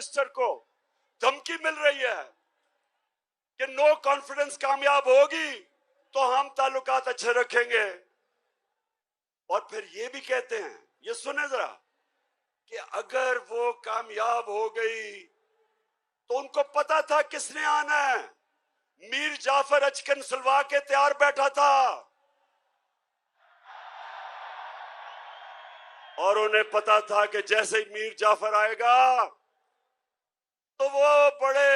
Minister को धमकी मिल रही है कि नो कॉन्फिडेंस कामयाब होगी तो हम ताल्लुकात अच्छे रखेंगे, और फिर ये भी कहते हैं, ये सुने जरा, कि अगर वो कामयाब हो गई तो उनको पता था किसने आना है। मीर जाफर अचकन सलवा के तैयार बैठा था और उन्हें पता था कि जैसे ही मीर जाफर आएगा तो वो बड़े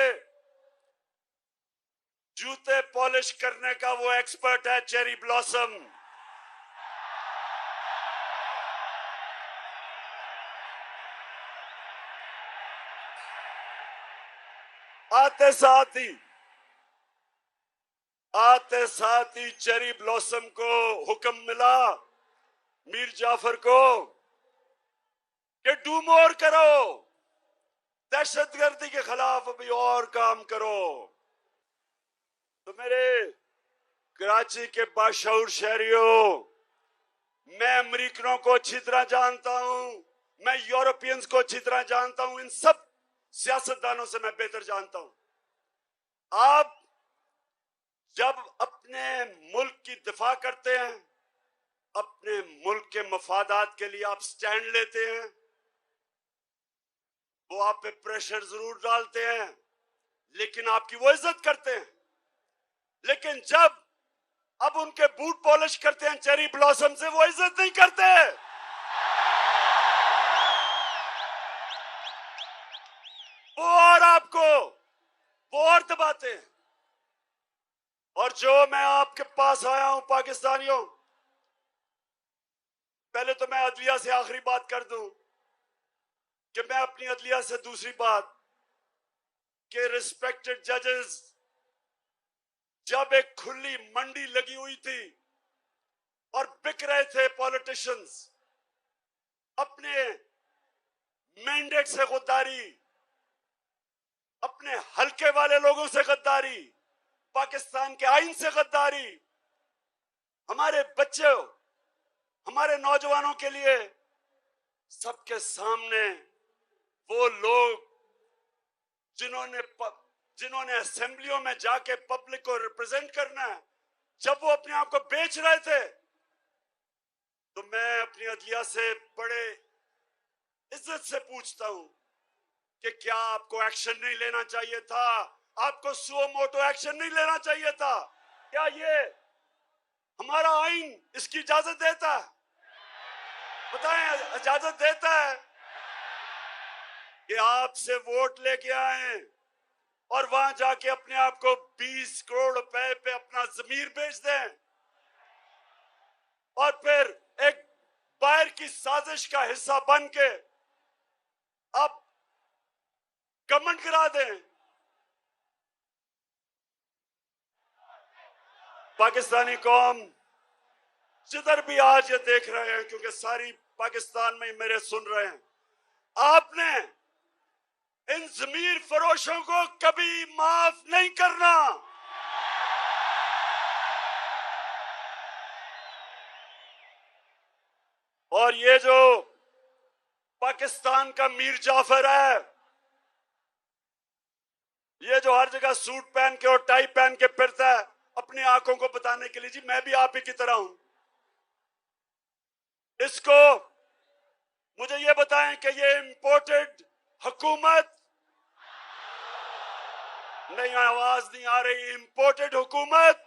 जूते पॉलिश करने का वो एक्सपर्ट है, चेरी ब्लॉसम। आते साथ ही चेरी ब्लॉसम को हुक्म मिला, मीर जाफर को, कि डू मोर करो, दहशतगर्दी के खिलाफ अभी और काम करो। तो मेरे कराची के बाशऊर शहरियों, मैं अमेरिकनों को अच्छी तरह जानता हूं, मैं यूरोपियंस को अच्छी तरह जानता हूं, इन सब सियासतदानों से मैं बेहतर जानता हूं। आप जब अपने मुल्क की दिफा करते हैं, अपने मुल्क के मफादात के लिए आप स्टैंड लेते हैं, वो आप पे प्रेशर जरूर डालते हैं, लेकिन आपकी वो इज्जत करते हैं। लेकिन जब अब उनके बूट पॉलिश करते हैं चेरी ब्लॉसम से, वो इज्जत नहीं करते। वो और आपको वो और दबाते हैं। और जो मैं आपके पास आया हूं पाकिस्तानियों, पहले तो मैं अदलिया से आखिरी बात कर दूं कि मैं अपनी अदलिया से दूसरी बात कि रिस्पेक्टेड जजेस, जब एक खुली मंडी लगी हुई थी और बिक रहे थे पॉलिटिशियंस, अपने मैंडेट से गद्दारी, अपने हल्के वाले लोगों से गद्दारी, पाकिस्तान के आईन से गद्दारी, हमारे बच्चों, हमारे नौजवानों के लिए सबके सामने वो लोग जिन्होंने असेंबलियों में जाके पब्लिक को रिप्रेजेंट करना है, जब वो अपने आप को बेच रहे थे, तो मैं अपनी अदलिया से बड़े इज्जत से पूछता हूं कि क्या आपको एक्शन नहीं लेना चाहिए था? आपको सुओ मोटो एक्शन नहीं लेना चाहिए था? क्या ये हमारा आईन इसकी इजाजत देता है? बताएं, इजाजत देता है कि आपसे वोट लेके आए और वहां जाके अपने आप को 20 करोड़ रुपए पे अपना जमीर बेच दें और फिर एक बाहर की साजिश का हिस्सा बन के अब कमेंट करा दें? पाकिस्तानी कौम जिधर भी आज ये देख रहे हैं, क्योंकि सारी पाकिस्तान में मेरे सुन रहे हैं, आपने इन जमीर फरोशों को कभी माफ नहीं करना। और ये जो पाकिस्तान का मीर जाफर है, ये जो हर जगह सूट पहन के और टाई पहन के फिरता है अपनी आंखों को बताने के लिए, जी मैं भी आप ही की तरह हूं, इसको मुझे ये बताएं कि ये इंपोर्टेड हुकूमत नहीं, आवाज नहीं आ रही, इंपोर्टेड हुकूमत।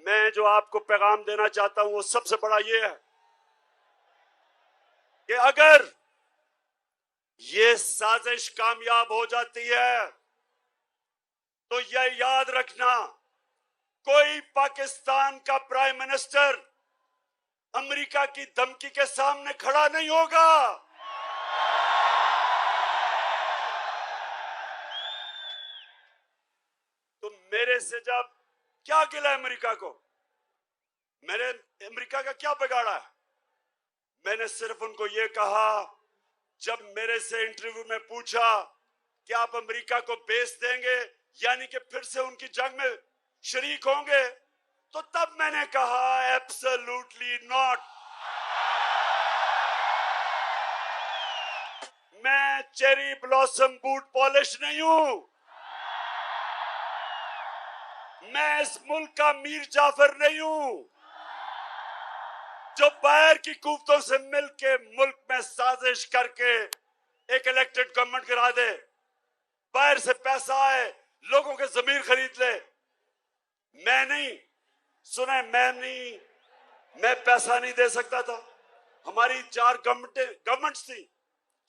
मैं जो आपको पैगाम देना चाहता हूं वो सबसे बड़ा ये है कि अगर ये साजिश कामयाब हो जाती है तो यह याद रखना, कोई पाकिस्तान का प्राइम मिनिस्टर अमेरिका की धमकी के सामने खड़ा नहीं होगा। तो मेरे से जब क्या गिला अमेरिका को, मैंने अमेरिका का क्या बिगाड़ा है? मैंने सिर्फ उनको ये कहा, जब मेरे से इंटरव्यू में पूछा कि आप अमेरिका को बेच देंगे यानी कि फिर से उनकी जंग में शरीक होंगे, तो तब मैंने कहा absolutely not. Cherry blossom boot polish नहीं हूं। मैं इस मुल्क का मीर जाफर नहीं हूं जो बाहर की कुव्वतों से मिलके मुल्क में साजिश करके एक इलेक्टेड गवर्नमेंट गिरा दे, बाहर से पैसा आए, लोगों के जमीर खरीद ले। मैं नहीं, सुने, मैं पैसा नहीं दे सकता था। हमारी 4 गवर्नमेंट्स थी,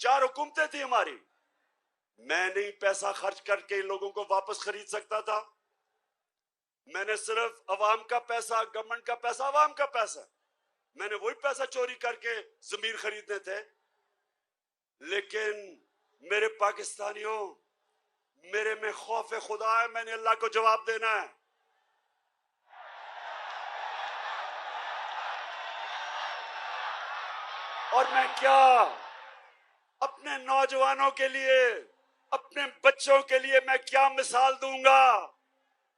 4 हुकूमतें थी हमारी। मैं नहीं पैसा खर्च करके लोगों को वापस खरीद सकता था। मैंने सिर्फ अवाम का पैसा, गवर्नमेंट का पैसा, अवाम का पैसा, मैंने वही पैसा चोरी करके जमीर खरीदने थे। लेकिन मेरे पाकिस्तानियों, मेरे में खौफ खुदा है, मैंने अल्लाह को जवाब देना है। और मैं क्या अपने नौजवानों के लिए, अपने बच्चों के लिए मैं क्या मिसाल दूंगा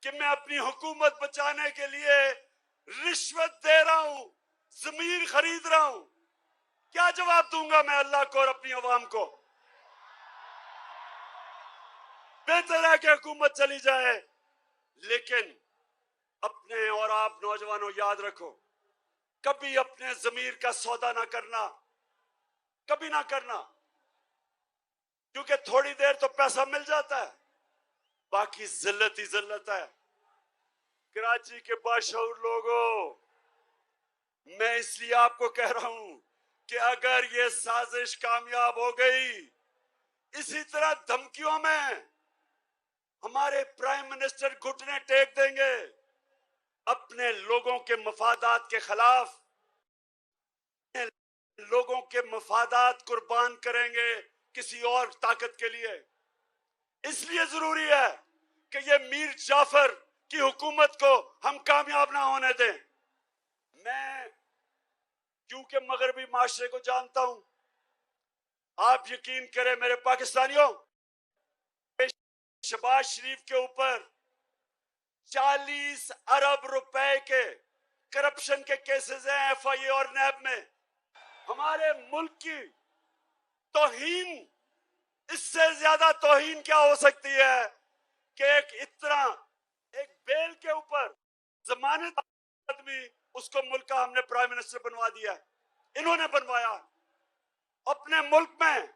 कि मैं अपनी हुकूमत बचाने के लिए रिश्वत दे रहा हूं, जमीर खरीद रहा हूं। क्या जवाब दूंगा मैं अल्लाह को और अपनी अवाम को? बेहतर है कि हुकूमत चली जाए, लेकिन अपने और आप नौजवानों याद रखो, कभी अपने जमीर का सौदा ना करना, कभी ना करना, क्योंकि थोड़ी देर तो पैसा मिल जाता है, बाकी जिल्लत ही जिल्लत है। कराची के बाशऊर लोगों, मैं इसलिए आपको कह रहा हूं कि अगर ये साजिश कामयाब हो गई, इसी तरह धमकियों में हमारे प्राइम मिनिस्टर घुटने टेक देंगे, अपने लोगों के मफादात के खिलाफ लोगों के मफादात कुर्बान करेंगे किसी और ताकत के लिए। इसलिए जरूरी है कि ये मीर जाफर की हुकूमत को हम कामयाब ना होने दें। मैं क्योंकि मगरबी माशरे को जानता हूं, आप यकीन करें मेरे पाकिस्तानियों, शहबाज शरीफ के ऊपर 40 अरब रुपए के करप्शन के केसेस हैं एफआईए और नैब में। हमारे मुल्क की तौहीन, इससे ज्यादा तौहीन क्या हो सकती है कि एक बेल के ऊपर जमानत आदमी, उसको मुल्क का हमने प्राइम मिनिस्टर बनवा दिया। इन्होंने बनवाया। अपने मुल्क में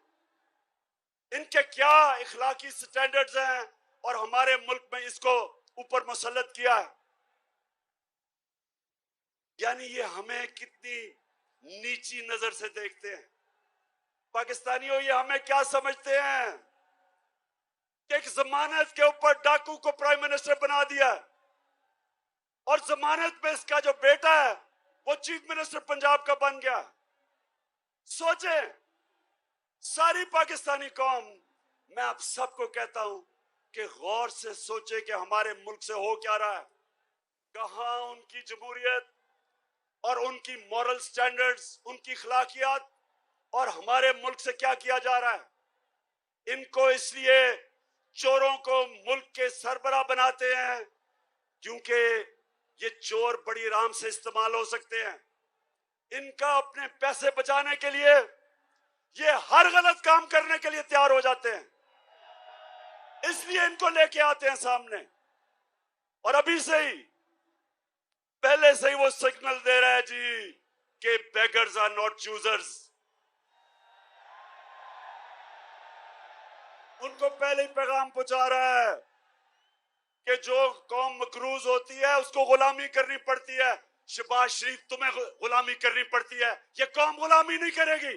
इनके क्या इखलाकी स्टैंडर्ड्स हैं और हमारे मुल्क में इसको ऊपर मुसल्लत किया है। यानी ये हमें कितनी नीची नजर से देखते हैं। पाकिस्तानियों, ये हमें क्या समझते हैं कि एक जमानत के ऊपर डाकू को प्राइम मिनिस्टर बना दिया और जमानत में इसका जो बेटा है वो चीफ मिनिस्टर पंजाब का बन गया। सोचे सारी पाकिस्तानी कौम, मैं आप सबको कहता हूं कि गौर से सोचे कि हमारे मुल्क से हो क्या रहा है, कहां उनकी जमहूरियत और उनकी मॉरल स्टैंडर्ड्स, उनकी अखलाकियात, और हमारे मुल्क से क्या किया जा रहा है। इनको इसलिए चोरों को मुल्क के सरबराह बनाते हैं क्योंकि ये चोर बड़ी आराम से इस्तेमाल हो सकते हैं। इनका अपने पैसे बचाने के लिए ये हर गलत काम करने के लिए तैयार हो जाते हैं, इसलिए इनको लेके आते हैं सामने। और अभी से ही, पहले से ही वो सिग्नल दे रहा है जी कि बेगर्स आर नॉट चूजर्स। उनको पहले ही पैगाम पहुंचा रहा है कि जो कौम मकरूज होती है उसको गुलामी करनी पड़ती है। शहबाज शरीफ, तुम्हें गुलामी करनी पड़ती है, ये कौम गुलामी नहीं करेगी।